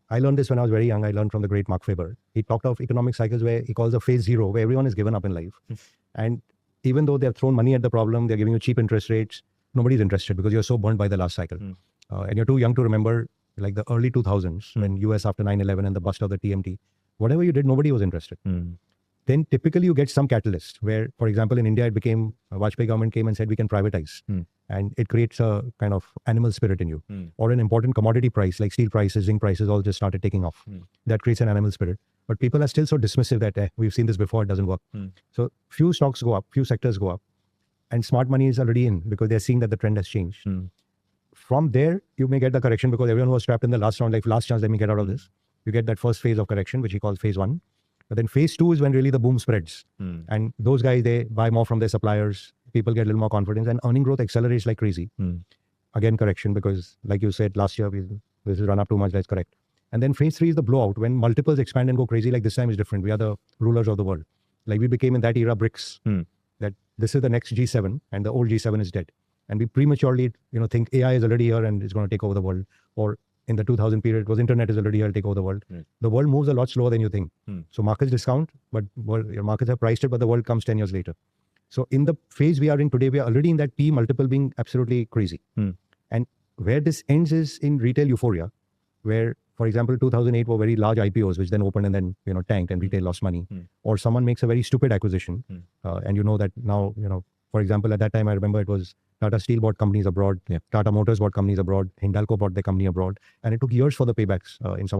I learned this when I was very young. I learned from the great Mark Faber. He talked of economic cycles where he calls a phase zero, where everyone is given up in life. And even though they've thrown money at the problem, they're giving you cheap interest rates, nobody's interested because you're so burnt by the last cycle. And you're too young to remember like the early 2000s when US after 9/11 and the bust of the TMT, whatever you did, nobody was interested. Then typically you get some catalyst where, for example, in India, it became, Vajpayee government came and said we can privatize. And it creates a kind of animal spirit in you. Or an important commodity price like steel prices, zinc prices all just started taking off. That creates an animal spirit. But people are still so dismissive that we've seen this before, it doesn't work. So few stocks go up, few sectors go up. And smart money is already in because they're seeing that the trend has changed. From there, you may get the correction because everyone was trapped in the last round, like last chance, let me get out of this. You get that first phase of correction, which he calls phase 1. But then phase 2 is when really the boom spreads. And those guys, they buy more from their suppliers. People get a little more confidence and earning growth accelerates like crazy. Again, correction because like you said, last year, this is run up too much, let's correct. And then phase 3 is the blowout when multiples expand and go crazy. Like this time is different. We are the rulers of the world. Like we became in that era BRICS. That this is the next G7 and the old G7 is dead. And we prematurely, think AI is already here and it's going to take over the world. Or in the 2000 period, it was internet is already here, take over the world. The world moves a lot slower than you think. So markets discount, but your markets have priced it, but the world comes 10 years later. So in the phase we are in today, we are already in that P multiple being absolutely crazy. And where this ends is in retail euphoria, where, for example, 2008 were very large IPOs, which then opened and then, tanked and retail lost money. Or someone makes a very stupid acquisition. And you know that now, for example, at that time, I remember it was Tata Steel bought companies abroad. Tata Motors bought companies abroad. Hindalco bought their company abroad. And it took years for the paybacks in some